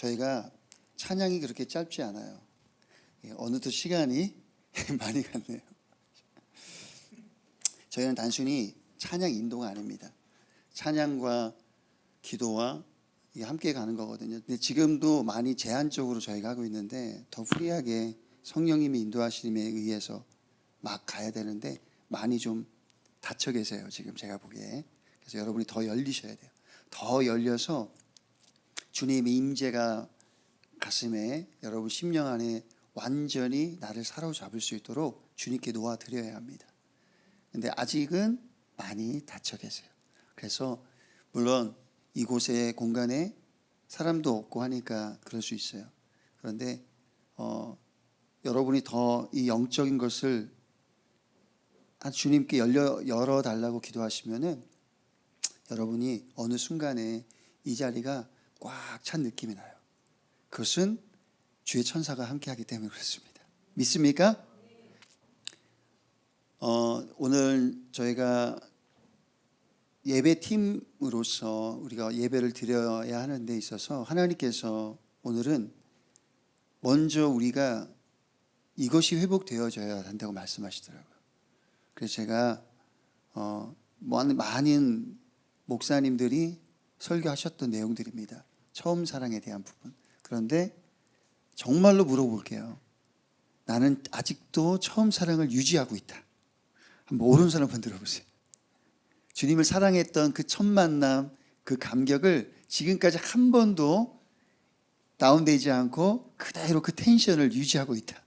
저희가 찬양이 그렇게 짧지 않아요. 어느덧 시간이 많이 갔네요. 저희는 단순히 찬양 인도가 아닙니다. 찬양과 기도와 이게 함께 가는 거거든요. 근데 지금도 많이 제한적으로 저희가 하고 있는데 더 프리하게 성령님이 인도하심에 의해서 막 가야 되는데 많이 좀 닫혀 계세요. 지금 제가 보기에. 그래서 여러분이 더 열리셔야 돼요. 더 열려서 주님의 임재가 가슴에 여러분 심령 안에 완전히 나를 사로잡을 수 있도록 주님께 놓아드려야 합니다. 근데 아직은 많이 닫혀 계세요. 그래서 물론 이곳의 공간에 사람도 없고 하니까 그럴 수 있어요. 그런데 여러분이 더 이 영적인 것을 주님께 열어달라고 기도하시면은 여러분이 어느 순간에 이 자리가 꽉 찬 느낌이 나요. 그것은 주의 천사가 함께하기 때문에 그렇습니다. 믿습니까? 오늘 저희가 예배팀으로서 우리가 예배를 드려야 하는 데 있어서 하나님께서 오늘은 먼저 우리가 이것이 회복되어져야 한다고 말씀하시더라고요. 그래서 제가 많은 목사님들이 설교하셨던 내용들입니다. 처음 사랑에 대한 부분. 그런데 정말로 물어볼게요. 나는 아직도 처음 사랑을 유지하고 있다. 한번 오른손 한번 들어보세요. 주님을 사랑했던 그 첫 만남, 그 감격을 지금까지 한 번도 다운되지 않고 그대로 그 텐션을 유지하고 있다.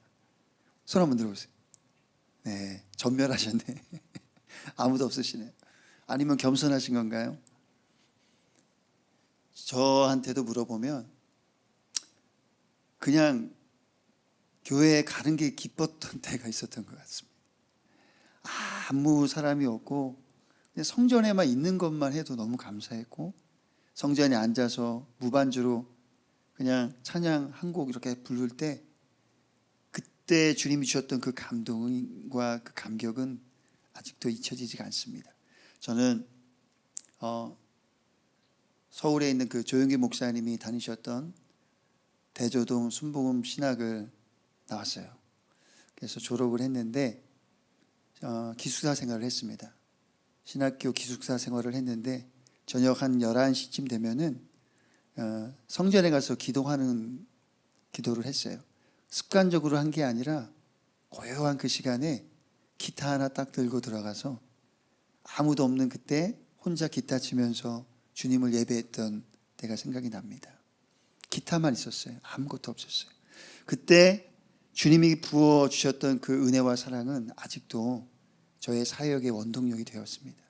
손 한번 들어보세요. 네, 전멸하셨네. 아무도 없으시네요. 아니면 겸손하신 건가요? 저한테도 물어보면 그냥 교회에 가는 게 기뻤던 때가 있었던 것 같습니다. 아무 사람이 없고 그냥 성전에만 있는 것만 해도 너무 감사했고, 성전에 앉아서 무반주로 그냥 찬양 한 곡 이렇게 부를 때 그때 주님이 주셨던 그 감동과 그 감격은 아직도 잊혀지지가 않습니다. 저는 서울에 있는 그 조영기 목사님이 다니셨던 대조동 순복음 신학을 나왔어요. 그래서 졸업을 했는데 기숙사 생활을 했습니다. 신학교 기숙사 생활을 했는데 저녁 한 11시쯤 되면은 성전에 가서 기도를 했어요. 습관적으로 한 게 아니라 고요한 그 시간에 기타 하나 딱 들고 들어가서 아무도 없는 그때 혼자 기타 치면서 주님을 예배했던 때가 생각이 납니다. 기타만 있었어요. 아무것도 없었어요. 그때 주님이 부어주셨던 그 은혜와 사랑은 아직도 저의 사역의 원동력이 되었습니다.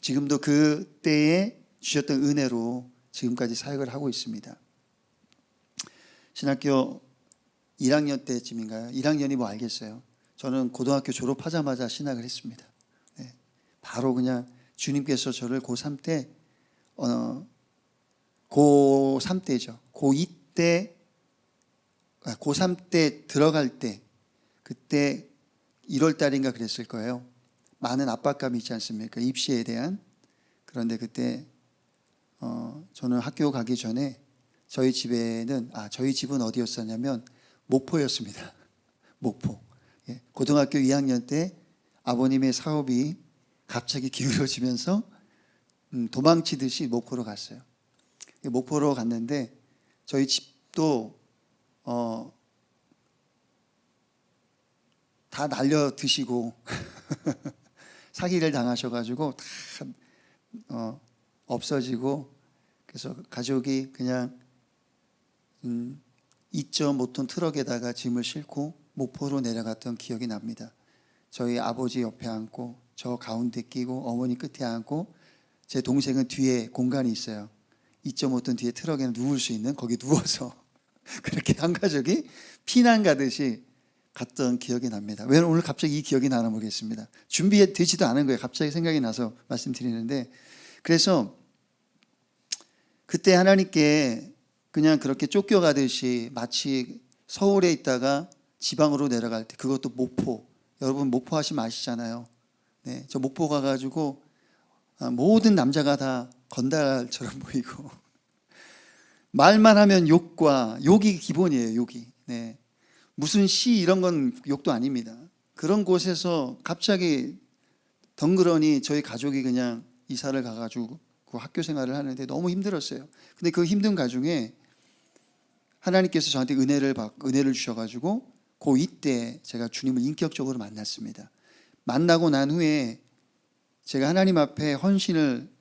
지금도 그때에 주셨던 은혜로 지금까지 사역을 하고 있습니다. 신학교 1학년 때쯤인가요? 1학년이 뭐 알겠어요. 저는 고등학교 졸업하자마자 신학을 했습니다. 네. 바로 그냥 주님께서 저를 고3 때 고3 때죠. 고2 때 고3 때 들어갈 때 그때 1월 달인가 그랬을 거예요. 많은 압박감이 있지 않습니까? 입시에 대한. 그런데 그때 저는 학교 가기 전에 저희 집은 어디였었냐면 목포였습니다. 목포. 예. 고등학교 2학년 때 아버님의 사업이 갑자기 기울어지면서 도망치듯이 목포로 갔어요. 목포로 갔는데 저희 집도 다 날려 드시고 사기를 당하셔가지고 다 없어지고, 그래서 가족이 그냥 2.5톤 트럭에다가 짐을 싣고 목포로 내려갔던 기억이 납니다. 저희 아버지 옆에 앉고 저 가운데 끼고 어머니 끝에 앉고 제 동생은 뒤에 공간이 있어요. 2.5톤 뒤에 트럭에는 누울 수 있는, 거기 누워서 그렇게 한 가족이 피난 가듯이 갔던 기억이 납니다. 왜 오늘 갑자기 이 기억이 나나 모르겠습니다. 준비되지도 않은 거예요. 갑자기 생각이 나서 말씀드리는데, 그래서 그때 하나님께 그냥 그렇게 쫓겨가듯이 마치 서울에 있다가 지방으로 내려갈 때, 그것도 목포, 여러분 목포 하시면 아시잖아요. 네, 저 목포 가가지고 모든 남자가 다 건달처럼 보이고 말만 하면 욕이 기본이에요. 욕이. 네. 무슨 시 이런 건 욕도 아닙니다. 그런 곳에서 갑자기 덩그러니 저희 가족이 그냥 이사를 가가지고 그 학교 생활을 하는데 너무 힘들었어요. 근데 그 힘든 가중에 하나님께서 저한테 은혜를 주셔가지고 고2 때 제가 주님을 인격적으로 만났습니다. 만나고 난 후에 제가 하나님 앞에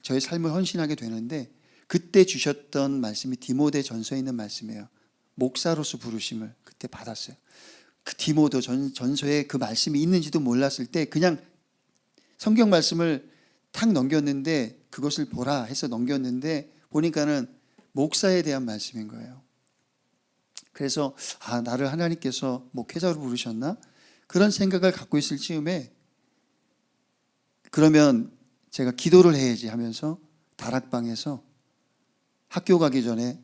저의 삶을 헌신하게 되는데 그때 주셨던 말씀이 디모데전서에 있는 말씀이에요. 목사로서 부르심을 그때 받았어요. 그 디모데전서에 그 말씀이 있는지도 몰랐을 때 그냥 성경 말씀을 탁 넘겼는데 그것을 보라 해서 넘겼는데 보니까는 목사에 대한 말씀인 거예요. 그래서 나를 하나님께서 목회자로 부르셨나? 그런 생각을 갖고 있을 즈음에 그러면 제가 기도를 해야지 하면서 다락방에서 학교 가기 전에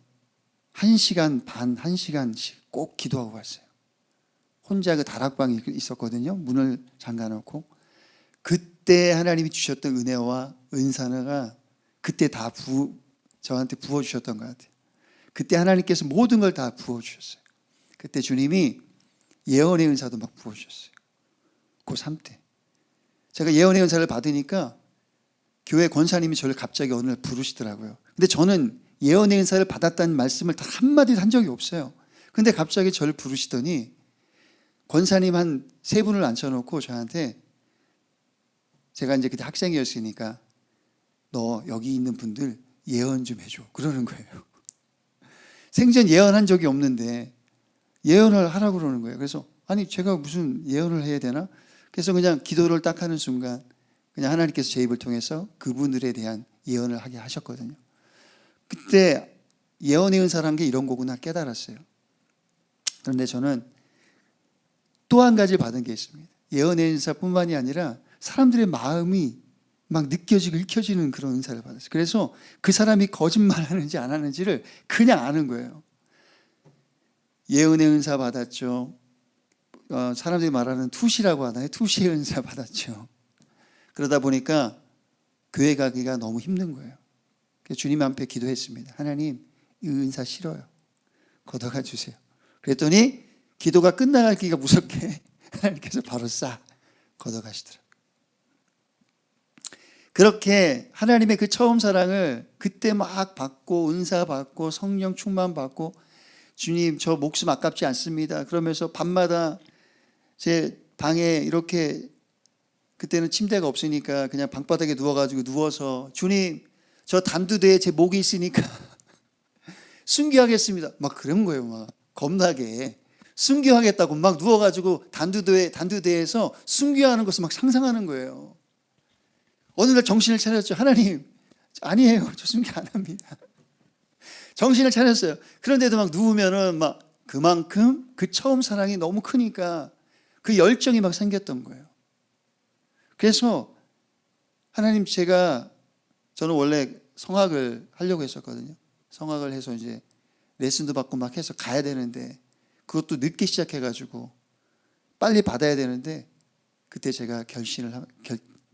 1시간 반, 1시간씩 꼭 기도하고 갔어요. 혼자 그 다락방이 있었거든요. 문을 잠가놓고. 그때 하나님이 주셨던 은혜와 은사가 그때 다 저한테 부어주셨던 것 같아요. 그때 하나님께서 모든 걸 다 부어주셨어요. 그때 주님이 예언의 은사도 막 부어주셨어요. 고3 때. 제가 예언의 은사를 받으니까 교회 권사님이 저를 갑자기 어느 날 부르시더라고요. 근데 저는 예언의 은사를 받았다는 말씀을 단 한마디도 한 적이 없어요. 근데 갑자기 저를 부르시더니 권사님 한 3분을 앉혀놓고 저한테 제가 이제 그때 학생이었으니까 너 여기 있는 분들 예언 좀 해줘. 그러는 거예요. 생전 예언한 적이 없는데 예언을 하라고 그러는 거예요. 그래서 아니 제가 무슨 예언을 해야 되나? 그래서 그냥 기도를 딱 하는 순간 그냥 하나님께서 제 입을 통해서 그분들에 대한 예언을 하게 하셨거든요. 그때 예언의 은사라는 게 이런 거구나 깨달았어요. 그런데 저는 또 한 가지 받은 게 있습니다. 예언의 은사뿐만이 아니라 사람들의 마음이 막 느껴지고 읽혀지는 그런 은사를 받았어요. 그래서 그 사람이 거짓말하는지 안 하는지를 그냥 아는 거예요. 예언의 은사 받았죠. 사람들이 말하는 투시라고 하나요? 투시의 은사 받았죠. 그러다 보니까 교회 가기가 너무 힘든 거예요. 그래서 주님 앞에 기도했습니다. 하나님, 이 은사 싫어요. 걷어가 주세요. 그랬더니 기도가 끝나기가 무섭게 하나님께서 바로 싹 걷어가시더라고요. 그렇게 하나님의 그 처음 사랑을 그때 막 받고 은사 받고 성령 충만 받고 주님 저 목숨 아깝지 않습니다. 그러면서 밤마다 제 방에 이렇게 그때는 침대가 없으니까 그냥 방바닥에 누워서 주님 저 단두대에 제 목이 있으니까 순교하겠습니다. 막 그런 거예요. 막 겁나게 순교하겠다고 막 누워가지고 단두대에서 순교하는 것을 막 상상하는 거예요. 어느 날 정신을 차렸죠. 하나님 아니에요. 저 순교 안 합니다. 정신을 차렸어요. 그런데도 막 누우면은 막 그만큼 그 처음 사랑이 너무 크니까 그 열정이 막 생겼던 거예요. 그래서 하나님 저는 원래 성악을 하려고 했었거든요. 성악을 해서 이제 레슨도 받고 막 해서 가야 되는데 그것도 늦게 시작해가지고 빨리 받아야 되는데 그때 제가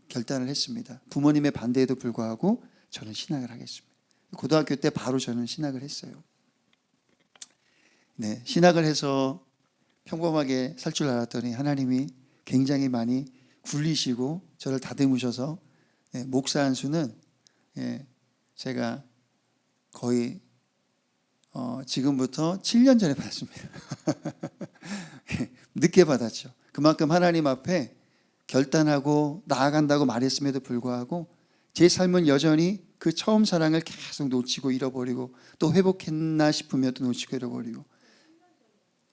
결단을 했습니다. 부모님의 반대에도 불구하고 저는 신학을 하겠습니다. 고등학교 때 바로 저는 신학을 했어요. 네, 신학을 해서 평범하게 살 줄 알았더니 하나님이 굉장히 많이 굴리시고 저를 다듬으셔서 목사 안수는 제가 거의 지금부터 7년 전에 받았습니다. 늦게 받았죠. 그만큼 하나님 앞에 결단하고 나아간다고 말했음에도 불구하고 제 삶은 여전히 그 처음 사랑을 계속 놓치고 잃어버리고 또 회복했나 싶으면 또 놓치고 잃어버리고.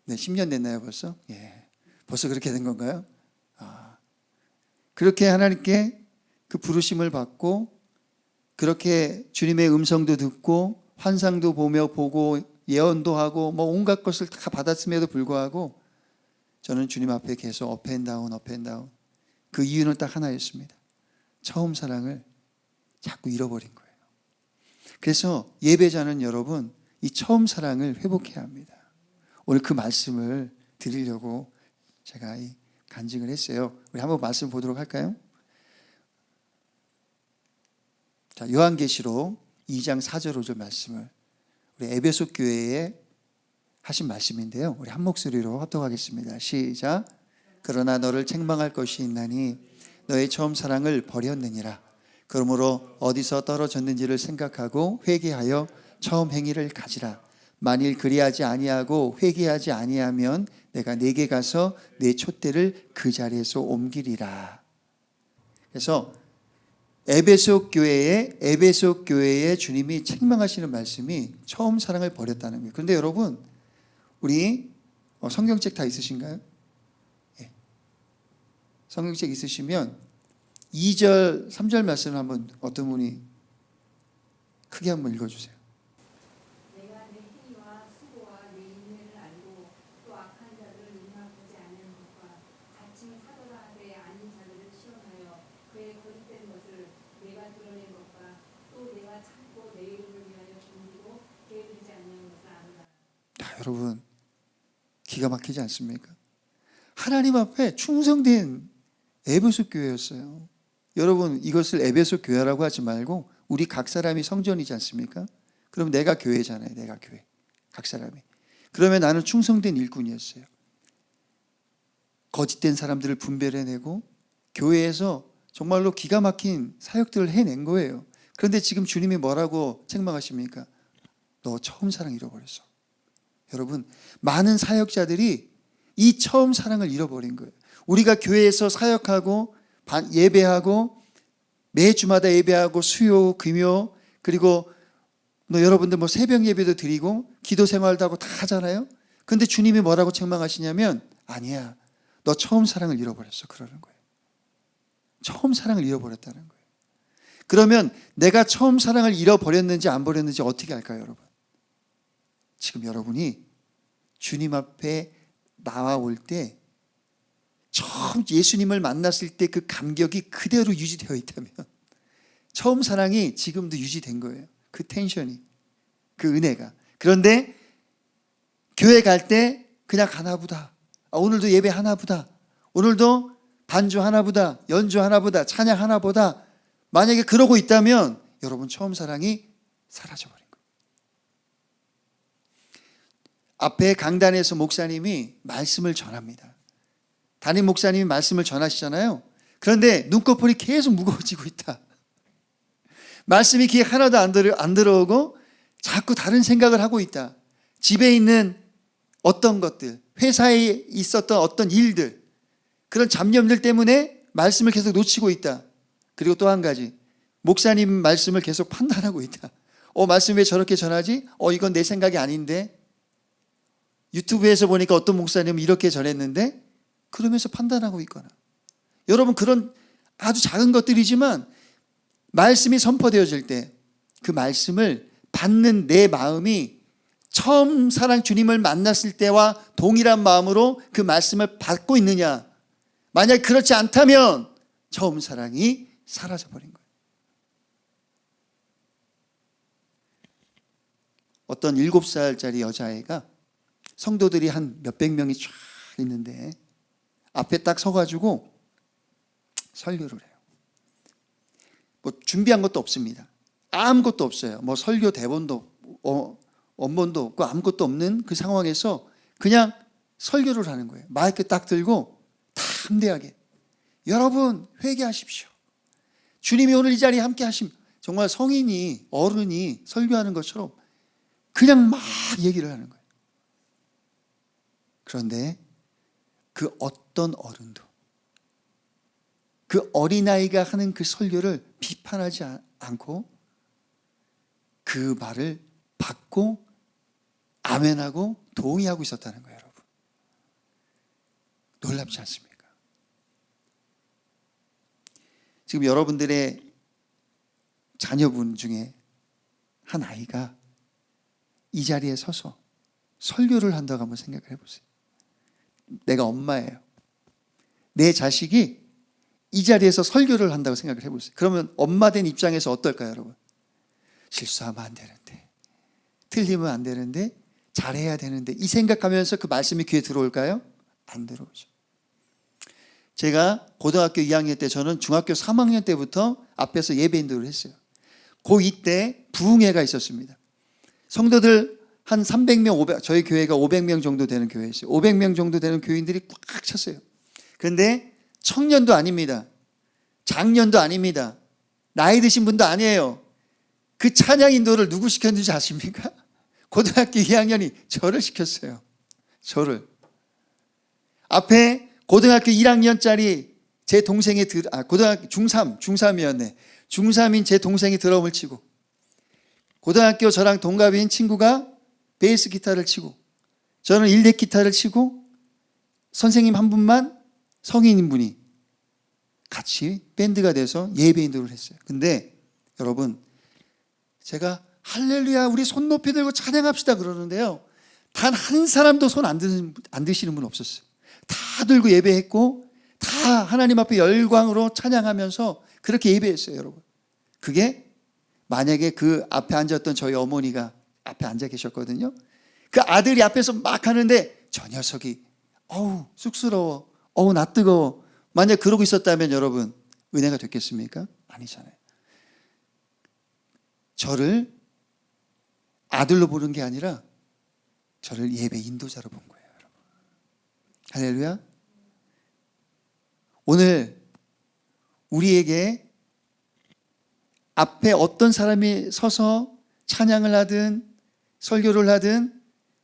네, 10년 됐나요 벌써? 예, 벌써 그렇게 된 건가요? 그렇게 하나님께 그 부르심을 받고 그렇게 주님의 음성도 듣고 환상도 보고 예언도 하고 뭐 온갖 것을 다 받았음에도 불구하고 저는 주님 앞에 계속 업앤다운. 그 이유는 딱 하나였습니다. 처음 사랑을 자꾸 잃어버린 거예요. 그래서 예배자는 여러분 이 처음 사랑을 회복해야 합니다. 오늘 그 말씀을 드리려고 제가 간증을 했어요. 우리 한번 말씀 보도록 할까요? 자, 요한계시록 2장 4절 5절 말씀을 우리 에베소 교회에 하신 말씀인데요. 우리 한 목소리로 합독하겠습니다. 시작. 그러나 너를 책망할 것이 있나니 너의 처음 사랑을 버렸느니라. 그러므로 어디서 떨어졌는지를 생각하고 회개하여 처음 행위를 가지라. 만일 그리하지 아니하고 회개하지 아니하면 내가 네게 가서 네 촛대를 그 자리에서 옮기리라. 그래서 에베소 교회에 주님이 책망하시는 말씀이 처음 사랑을 버렸다는 거예요. 그런데 여러분, 우리 성경책 다 있으신가요? 예. 성경책 있으시면 2절, 3절 말씀을 한번 어떤 분이 크게 한번 읽어주세요. 내가 내 행위와 수고와 내 인내를 알고 또 악한 자들을 용납하지 않는 것과 자칭 사도라 하되 아닌 자들을 시험하여 그의 거짓된 것을 내가 드러낸 것과 또 내가 참고 내 이름을 위하여 견디고 게으르지 않는 것을 아노라. 여러분, 기가 막히지 않습니까? 하나님 앞에 충성된 에베소 교회였어요. 여러분, 이것을 에베소 교회라고 하지 말고 우리 각 사람이 성전이지 않습니까? 그럼 내가 교회잖아요. 내가 교회. 각 사람이. 그러면 나는 충성된 일꾼이었어요. 거짓된 사람들을 분별해내고 교회에서 정말로 기가 막힌 사역들을 해낸 거예요. 그런데 지금 주님이 뭐라고 책망하십니까? 너 처음 사랑 잃어버렸어. 여러분, 많은 사역자들이 이 처음 사랑을 잃어버린 거예요. 우리가 교회에서 사역하고 예배하고 매주마다 예배하고 수요, 금요, 그리고 여러분들 새벽 예배도 드리고 기도 생활도 하고 다 하잖아요. 그런데 주님이 뭐라고 책망하시냐면 아니야, 너 처음 사랑을 잃어버렸어. 그러는 거예요. 처음 사랑을 잃어버렸다는 거예요. 그러면 내가 처음 사랑을 잃어버렸는지 안 버렸는지 어떻게 알까요, 여러분? 지금 여러분이 주님 앞에 나와올 때 처음 예수님을 만났을 때 그 감격이 그대로 유지되어 있다면 처음 사랑이 지금도 유지된 거예요. 그 텐션이, 그 은혜가. 그런데 교회 갈 때 그냥 가나보다, 오늘도 예배 하나보다, 오늘도 반주 하나보다, 연주 하나보다, 찬양 하나보다, 만약에 그러고 있다면 여러분 처음 사랑이 사라져버린 거예요. 앞에 강단에서 목사님이 말씀을 전합니다. 담임 목사님이 말씀을 전하시잖아요. 그런데 눈꺼풀이 계속 무거워지고 있다. 말씀이 귀에 하나도 안 들어오고 자꾸 다른 생각을 하고 있다. 집에 있는 어떤 것들, 회사에 있었던 어떤 일들, 그런 잡념들 때문에 말씀을 계속 놓치고 있다. 그리고 또 한 가지, 목사님 말씀을 계속 판단하고 있다. 말씀 왜 저렇게 전하지? 이건 내 생각이 아닌데. 유튜브에서 보니까 어떤 목사님은 이렇게 전했는데, 그러면서 판단하고 있거나. 여러분, 그런 아주 작은 것들이지만 말씀이 선포되어질 때 그 말씀을 받는 내 마음이 처음 사랑 주님을 만났을 때와 동일한 마음으로 그 말씀을 받고 있느냐. 만약 그렇지 않다면 처음 사랑이 사라져버린 거예요. 어떤 7살짜리 여자애가 성도들이 한 몇백 명이 쫙 있는데 앞에 딱 서가지고 설교를 해요. 준비한 것도 없습니다. 아무것도 없어요. 설교 대본도 원본도 없고 아무것도 없는 그 상황에서 그냥 설교를 하는 거예요. 마이크 딱 들고 담대하게, 여러분 회개하십시오. 주님이 오늘 이 자리에 함께 하심. 정말 성인이, 어른이 설교하는 것처럼 그냥 막 얘기를 하는 거예요. 그런데 그 어떤 어른도 그 어린아이가 하는 그 설교를 비판하지 않고 그 말을 받고 아멘하고 동의하고 있었다는 거예요, 여러분. 놀랍지 않습니까? 지금 여러분들의 자녀분 중에 한 아이가 이 자리에 서서 설교를 한다고 한번 생각을 해보세요. 내가 엄마예요. 내 자식이 이 자리에서 설교를 한다고 생각을 해보세요. 그러면 엄마 된 입장에서 어떨까요, 여러분? 실수하면 안 되는데, 틀리면 안 되는데, 잘해야 되는데, 이 생각하면서 그 말씀이 귀에 들어올까요? 안 들어오죠. 제가 고등학교 2학년 때, 저는 중학교 3학년 때부터 앞에서 예배 인도를 했어요. 고2 때 부흥회가 있었습니다. 성도들 한 300명, 500, 저희 교회가 500명 정도 되는 교회였어요. 500명 정도 되는 교인들이 꽉 찼어요. 그런데 청년도 아닙니다. 장년도 아닙니다. 나이 드신 분도 아니에요. 그 찬양 인도를 누구 시켰는지 아십니까? 고등학교 2학년이 저를 시켰어요. 저를. 앞에 고등학교 1학년짜리 제 동생이 고등학교 중3이었네. 중3인 제 동생이 드럼을 치고, 고등학교 저랑 동갑인 친구가 베이스 기타를 치고, 저는 일렉 기타를 치고, 선생님 한 분만 성인인 분이 같이 밴드가 돼서 예배 인도를 했어요. 근데 여러분, 제가 할렐루야 우리 손 높이 들고 찬양합시다 그러는데요, 단 한 사람도 손 안 드시는 분 없었어요. 다 들고 예배했고 다 하나님 앞에 열광으로 찬양하면서 그렇게 예배했어요. 여러분, 그게 만약에 그 앞에 앉았던 저희 어머니가 앞에 앉아 계셨거든요. 그 아들이 앞에서 막 하는데 저 녀석이 어우 쑥스러워, 어우 나 뜨거워, 만약 그러고 있었다면 여러분 은혜가 됐겠습니까? 아니잖아요. 저를 아들로 보는 게 아니라 저를 예배 인도자로 본 거예요. 여러분. 할렐루야. 오늘 우리에게 앞에 어떤 사람이 서서 찬양을 하든 설교를 하든,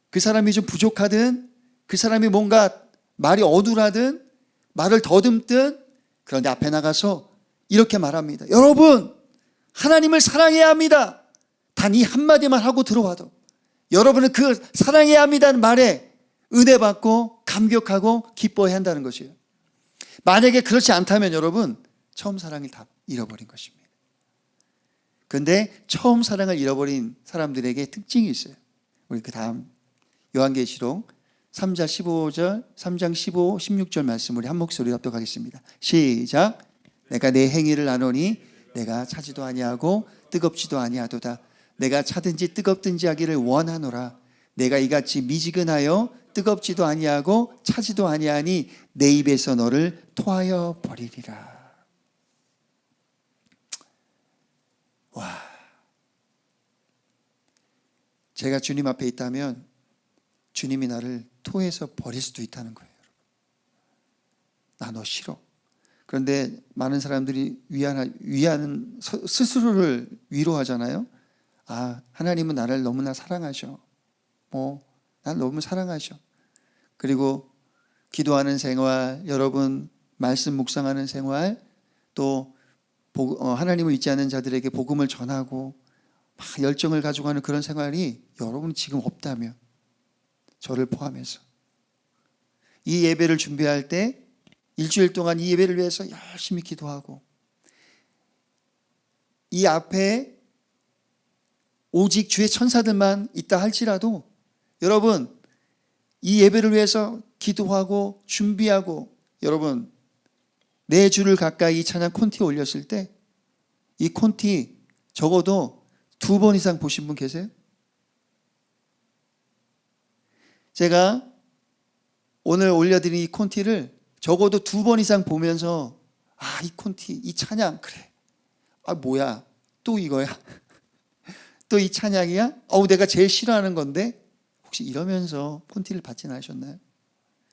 그 사람이 좀 부족하든, 그 사람이 뭔가 말이 어눌하든 말을 더듬든, 그런데 앞에 나가서 이렇게 말합니다. 여러분, 하나님을 사랑해야 합니다. 단 이 한마디만 하고 들어와도 여러분은 그 사랑해야 합니다는 말에 은혜 받고 감격하고 기뻐해야 한다는 것이에요. 만약에 그렇지 않다면 여러분 처음 사랑을 다 잃어버린 것입니다. 그런데 처음 사랑을 잃어버린 사람들에게 특징이 있어요. 우리 그 다음 요한계시록 3장 15절, 3장 15, 16절 말씀 우리 한 목소리로 합독하겠습니다. 시작. 내가 내 행위를 아노니 내가 차지도 아니하고 뜨겁지도 아니하도다. 내가 차든지 뜨겁든지 하기를 원하노라. 내가 이같이 미지근하여 뜨겁지도 아니하고 차지도 아니하니 내 입에서 너를 토하여 버리리라. 와, 제가 주님 앞에 있다면 주님이 나를 토해서 버릴 수도 있다는 거예요. 나 너 싫어. 그런데 많은 사람들이 위하는 스스로를 위로하잖아요. 아, 하나님은 나를 너무나 사랑하셔. 난 너무 사랑하셔. 그리고 기도하는 생활, 여러분 말씀 묵상하는 생활, 또 하나님을 잊지 않는 자들에게 복음을 전하고 막 열정을 가지고 하는 그런 생활이 여러분이 지금 없다면, 저를 포함해서 이 예배를 준비할 때 일주일 동안 이 예배를 위해서 열심히 기도하고, 이 앞에 오직 주의 천사들만 있다 할지라도 여러분 이 예배를 위해서 기도하고 준비하고, 여러분 내 주를 가까이 이 찬양 콘티 올렸을 때 이 콘티 적어도 2번 이상 보신 분 계세요? 제가 오늘 올려드린 이 콘티를 적어도 2번 이상 보면서 이 콘티, 이 찬양, 그래, 뭐야 또 이거야? 또 이 찬양이야? 내가 제일 싫어하는 건데, 혹시 이러면서 콘티를 받진 않으셨나요?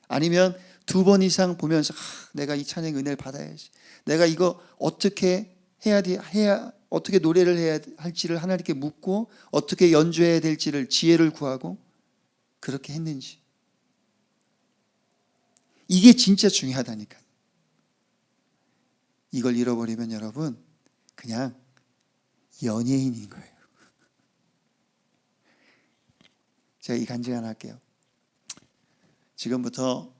아니면 2번 이상 보면서 내가 이 찬양 은혜를 받아야지, 내가 이거 어떻게 어떻게 노래를 해야 할지를 하나님께 묻고 어떻게 연주해야 될지를 지혜를 구하고 그렇게 했는지, 이게 진짜 중요하다니까. 이걸 잃어버리면 여러분 그냥 연예인인 거예요. 제가 이 간증 하나 할게요. 지금부터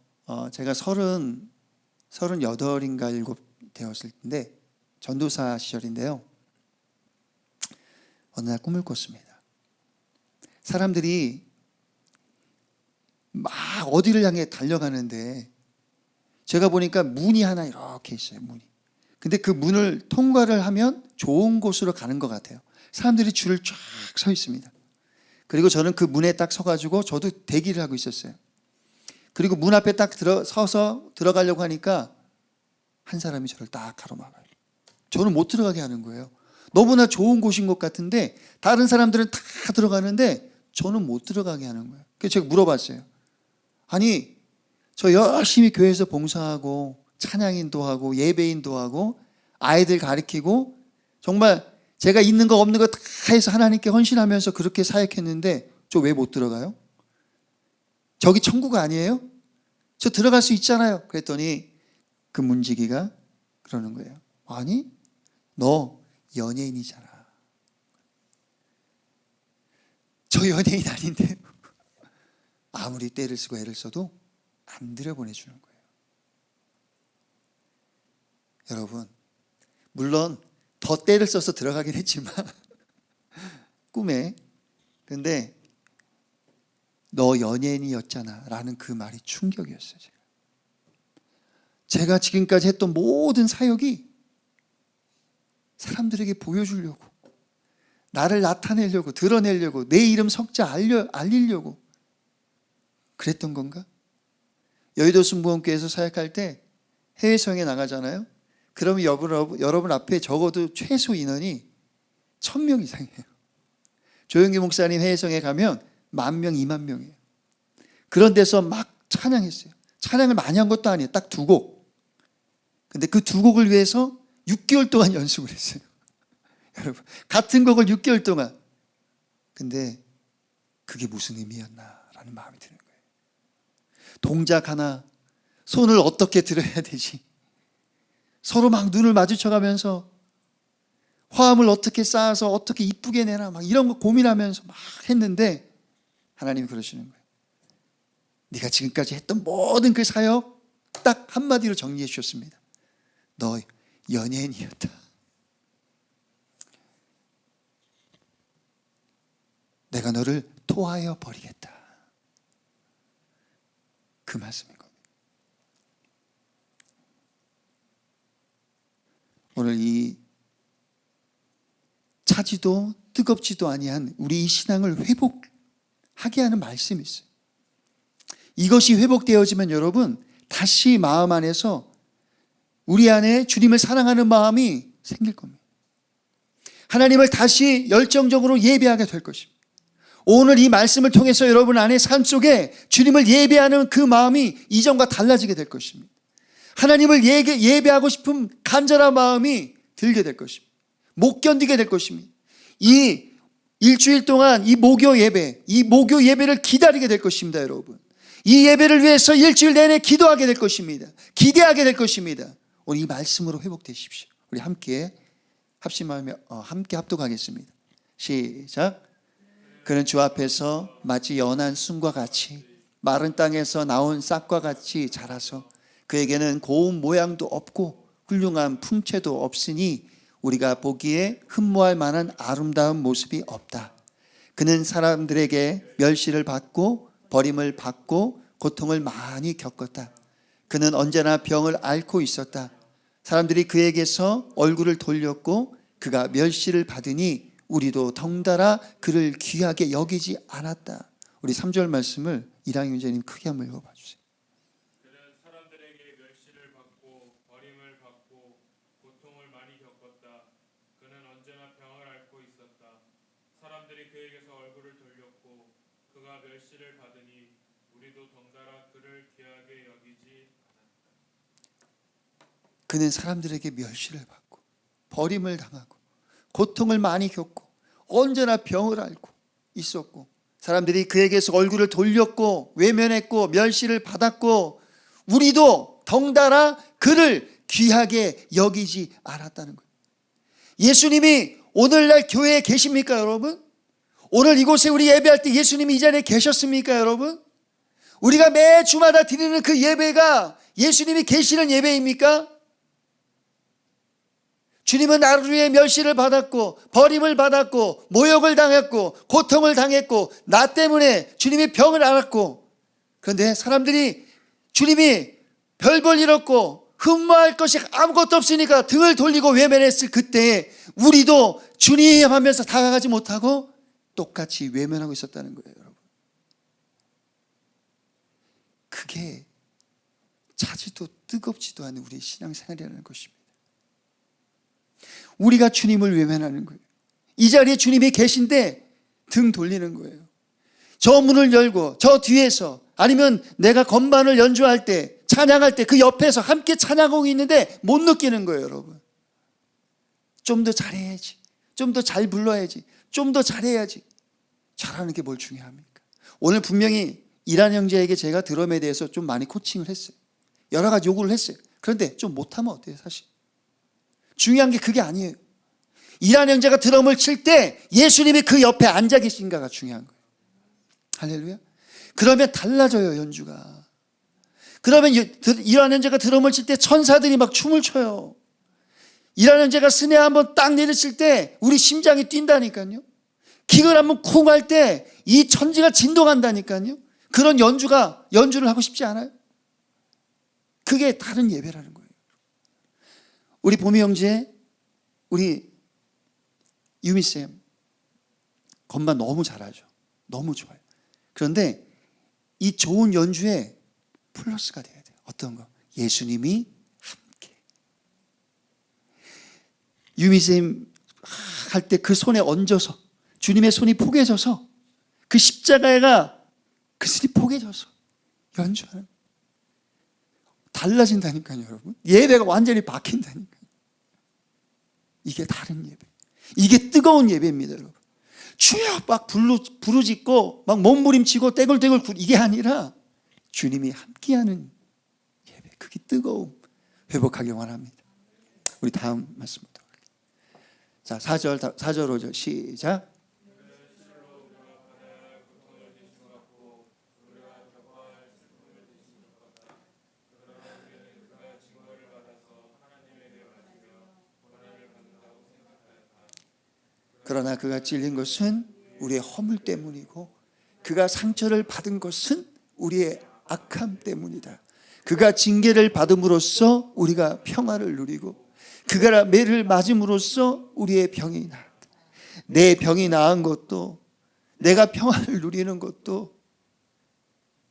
제가 38인가 7 되었을 텐데, 전도사 시절인데요, 어느 날 꿈을 꿨습니다. 사람들이 막 어디를 향해 달려가는데 제가 보니까 문이 하나 이렇게 있어요. 문이. 근데 그 문을 통과를 하면 좋은 곳으로 가는 것 같아요. 사람들이 줄을 쫙 서 있습니다. 그리고 저는 그 문에 딱 서가지고 저도 대기를 하고 있었어요. 그리고 문 앞에 딱 서서 들어가려고 하니까 한 사람이 저를 딱 가로막아요. 저는 못 들어가게 하는 거예요. 너무나 좋은 곳인 것 같은데 다른 사람들은 다 들어가는데 저는 못 들어가게 하는 거예요. 그래서 제가 물어봤어요. 아니, 저 열심히 교회에서 봉사하고 찬양인도 하고 예배인도 하고 아이들 가르치고 정말 제가 있는 거 없는 거 다 해서 하나님께 헌신하면서 그렇게 사역했는데 저 왜 못 들어가요? 저기 천국 아니에요? 저 들어갈 수 있잖아요. 그랬더니 그 문지기가 그러는 거예요. 아니, 너 연예인이잖아. 저 연예인 아닌데 아무리 때를 쓰고 애를 써도 안 들여보내주는 거예요. 여러분, 물론 더 때를 써서 들어가긴 했지만 꿈에, 근데 너 연예인이었잖아 라는 그 말이 충격이었어요. 제가 지금까지 했던 모든 사역이 사람들에게 보여주려고, 나를 나타내려고, 드러내려고, 내 이름 석자 알리려고 그랬던 건가? 여의도 순복음교회에서 사역할 때 해외 성에 나가잖아요. 그러면 여러분 앞에 적어도 최소 인원이 1000명 이상이에요. 조영기 목사님 해외 성에 가면 10,000명, 20,000명이에요. 그런 데서 막 찬양했어요. 찬양을 많이 한 것도 아니에요. 딱 2곡. 근데 그 2곡을 위해서 6개월 동안 연습을 했어요. 여러분, 같은 곡을 6개월 동안. 근데 그게 무슨 의미였나라는 마음이 드는 거예요. 동작 하나, 손을 어떻게 들어야 되지? 서로 막 눈을 마주쳐가면서 화음을 어떻게 쌓아서 어떻게 이쁘게 내나 막 이런 거 고민하면서 막 했는데 하나님이 그러시는 거예요. 네가 지금까지 했던 모든 그 사역 딱 한마디로 정리해 주셨습니다. 너 연예인이었다. 내가 너를 토하여 버리겠다. 그 말씀인 겁니다. 오늘 이 차지도 뜨겁지도 아니한 우리 이 신앙을 회복하게 하는 말씀이 있어요. 이것이 회복되어지면 여러분 다시 마음 안에서 우리 안에 주님을 사랑하는 마음이 생길 겁니다. 하나님을 다시 열정적으로 예배하게 될 것입니다. 오늘 이 말씀을 통해서 여러분 안에 삶 속에 주님을 예배하는 그 마음이 이전과 달라지게 될 것입니다. 하나님을 예배하고 싶은 간절한 마음이 들게 될 것입니다. 못 견디게 될 것입니다. 이 일주일 동안 이 목요 예배를 기다리게 될 것입니다, 여러분. 이 예배를 위해서 일주일 내내 기도하게 될 것입니다. 기대하게 될 것입니다. 오늘 이 말씀으로 회복되십시오. 우리 함께 합심하며 함께 합독하겠습니다. 시작. 그는 주 앞에서 마치 연한 순과 같이 마른 땅에서 나온 싹과 같이 자라서 그에게는 고운 모양도 없고 훌륭한 풍채도 없으니 우리가 보기에 흠모할 만한 아름다운 모습이 없다. 그는 사람들에게 멸시를 받고 버림을 받고 고통을 많이 겪었다. 그는 언제나 병을 앓고 있었다. 사람들이 그에게서 얼굴을 돌렸고 그가 멸시를 받으니 우리도 덩달아 그를 귀하게 여기지 않았다. 우리 3절 말씀을 이랑희 교수님 크게 한번 읽어봐 주세요. 그는 사람들에게 멸시를 받고 버림을 받고 고통을 많이 겪었다. 그는 언제나 병을 앓고 있었다. 사람들이 그에게서 얼굴을 돌렸고 그가 멸시를 받으니 우리도 덩달아 그를 귀하게 여기지 않았다. 그는 사람들에게 멸시를 받고 버림을 당하고 고통을 많이 겪고 언제나 병을 앓고 있었고 사람들이 그에게서 얼굴을 돌렸고 외면했고 멸시를 받았고 우리도 덩달아 그를 귀하게 여기지 않았다는 거예요. 예수님이 오늘날 교회에 계십니까, 여러분? 오늘 이곳에 우리 예배할 때 예수님이 이 자리에 계셨습니까, 여러분? 우리가 매 주마다 드리는 그 예배가 예수님이 계시는 예배입니까? 주님은 나를 위해 멸시를 받았고 버림을 받았고 모욕을 당했고 고통을 당했고 나 때문에 주님이 병을 앓았고 그런데 사람들이 주님이 별 볼 일 없고 흠모할 것이 아무것도 없으니까 등을 돌리고 외면했을 그때에 우리도 주님 하면서 다가가지 못하고 똑같이 외면하고 있었다는 거예요, 여러분. 그게 차지도 뜨겁지도 않은 우리의 신앙생활이라는 것입니다. 우리가 주님을 외면하는 거예요. 이 자리에 주님이 계신데 등 돌리는 거예요. 저 문을 열고 저 뒤에서, 아니면 내가 건반을 연주할 때, 찬양할 때 그 옆에서 함께 찬양하고 있는데 못 느끼는 거예요, 여러분. 좀 더 잘해야지, 좀 더 잘 불러야지, 좀 더 잘해야지. 잘하는 게 뭘 중요합니까? 오늘 분명히 이란 형제에게 제가 드럼에 대해서 좀 많이 코칭을 했어요. 여러 가지 요구를 했어요. 그런데 좀 못하면 어때요, 사실? 중요한 게 그게 아니에요. 이란 형제가 드럼을 칠 때 예수님이 그 옆에 앉아 계신가가 중요한 거예요. 할렐루야. 그러면 달라져요, 연주가. 그러면 이란 형제가 드럼을 칠 때 천사들이 막 춤을 춰요. 이란 형제가 스네 한번 딱 내리칠 때 우리 심장이 뛴다니까요. 킥을 한번 쿵 할 때 이 천지가 진동한다니까요. 그런 연주를 하고 싶지 않아요? 그게 다른 예배라는 거예요. 우리 보미 형제, 우리 유미쌤 건반 너무 잘하죠. 너무 좋아요. 그런데 이 좋은 연주에 플러스가 돼야 돼요. 어떤 거? 예수님이 함께. 유미쌤 할 때 그 손에 얹어서, 주님의 손이 포개져서, 그 십자가가 그 손이 포개져서 연주하는, 달라진다니까요, 여러분. 예배가 완전히 바뀐다니까요. 이게 다른 예배, 이게 뜨거운 예배입니다, 여러분. 주여 막 부르짖고 막 몸부림치고 떼굴떼굴 이게 아니라 주님이 함께하는 예배, 그게 뜨거움, 회복하기 원합니다. 우리 다음 말씀 보도록 할게요. 자, 4절 5절 시작. 그러나 그가 찔린 것은 우리의 허물 때문이고 그가 상처를 받은 것은 우리의 악함 때문이다. 그가 징계를 받음으로써 우리가 평화를 누리고 그가 매를 맞음으로써 우리의 병이 나았다. 내 병이 나은 것도, 내가 평화를 누리는 것도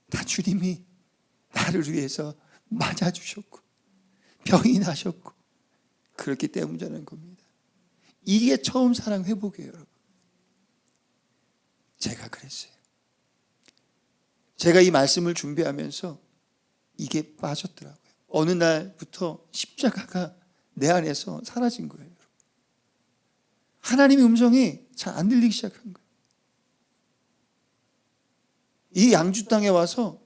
다 주님이 나를 위해서 맞아주셨고 병이 나셨고 그렇기 때문이라는 겁니다. 이게 처음 사랑 회복이에요, 여러분. 제가 그랬어요. 제가 이 말씀을 준비하면서 이게 빠졌더라고요. 어느 날부터 십자가가 내 안에서 사라진 거예요, 여러분. 하나님의 음성이 잘 안 들리기 시작한 거예요. 이 양주 땅에 와서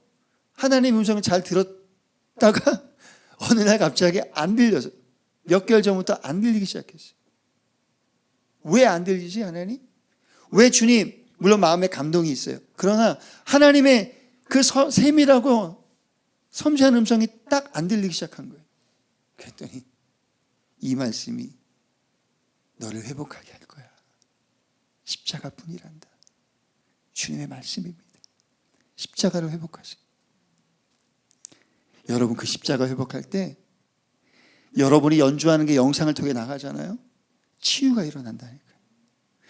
하나님의 음성을 잘 들었다가 어느 날 갑자기 안 들려서, 몇 개월 전부터 안 들리기 시작했어요. 왜 안 들리지, 하나님? 왜 주님? 물론 마음에 감동이 있어요. 그러나 하나님의 그 세밀하고 섬세한 음성이 딱 안 들리기 시작한 거예요. 그랬더니 이 말씀이 너를 회복하게 할 거야. 십자가뿐이란다. 주님의 말씀입니다. 십자가를 회복하세요. 여러분, 그 십자가 회복할 때 여러분이 연주하는 게 영상을 통해 나가잖아요. 치유가 일어난다니까요.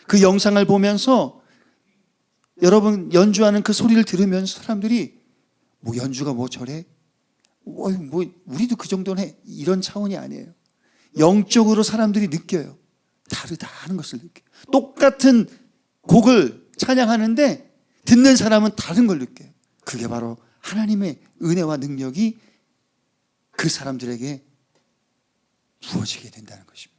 그 영상을 보면서 여러분 연주하는 그 소리를 들으면서 사람들이 뭐 연주가 뭐 저래? 뭐 우리도 그 정도는 해. 이런 차원이 아니에요. 영적으로 사람들이 느껴요. 다르다 하는 것을 느껴요. 똑같은 곡을 찬양하는데 듣는 사람은 다른 걸 느껴요. 그게 바로 하나님의 은혜와 능력이 그 사람들에게 부어지게 된다는 것입니다.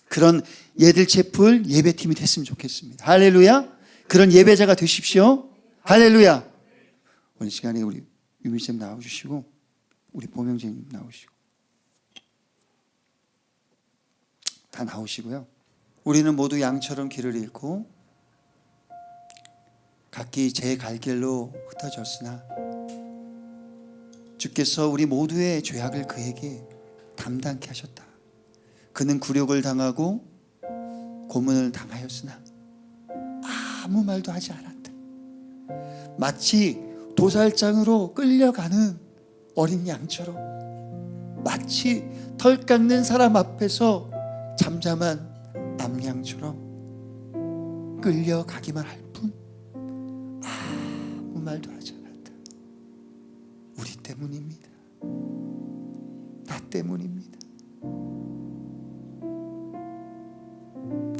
그런 예들채플 예배팀이 됐으면 좋겠습니다. 할렐루야. 그런 예배자가 되십시오. 할렐루야. 오늘 시간에 우리 유미쌤 나와주시고 우리 보명재님 나오시고 다 나오시고요. 우리는 모두 양처럼 길을 잃고 각기 제 갈 길로 흩어졌으나 주께서 우리 모두의 죄악을 그에게 담당케 하셨다. 그는 굴욕을 당하고 고문을 당하였으나 아무 말도 하지 않았다. 마치 도살장으로 끌려가는 어린 양처럼, 마치 털 깎는 사람 앞에서 잠잠한 암양처럼 끌려가기만 할 뿐 아무 말도 하지 않았다. 우리 때문입니다. 나 때문입니다.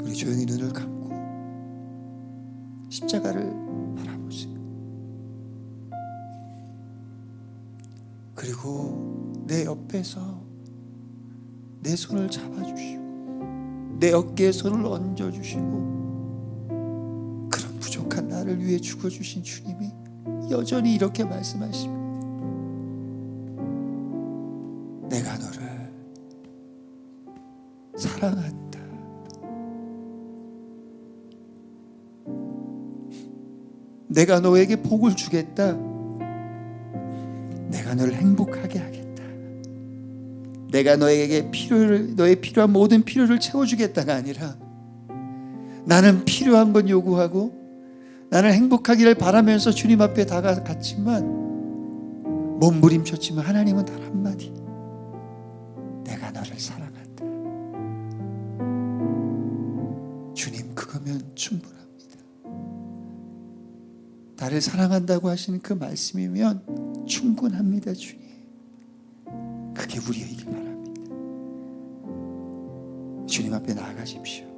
우리 조용히 눈을 감고 십자가를 바라보고 그리고 내 옆에서 내 손을 잡아주시고 내 어깨에 손을 얹어주시고 그런 부족한 나를 위해 죽어주신 주님이 여전히 이렇게 말씀하십니다. 내가 너를 사랑한다. 내가 너에게 복을 주겠다. 내가 너를 행복하게 하겠다. 내가 너에게 너의 필요한 모든 필요를 채워주겠다가 아니라 나는 필요한 건 요구하고 나는 행복하기를 바라면서 주님 앞에 다가갔지만 몸부림쳤지만 하나님은 단 한마디, 내가 너를 사랑한다. 주님, 그거면 충분합니다. 나를 사랑한다고 하시는 그 말씀이면 충분합니다. 주님, 그게 우리에게 바랍니다. 주님 앞에 나아가십시오.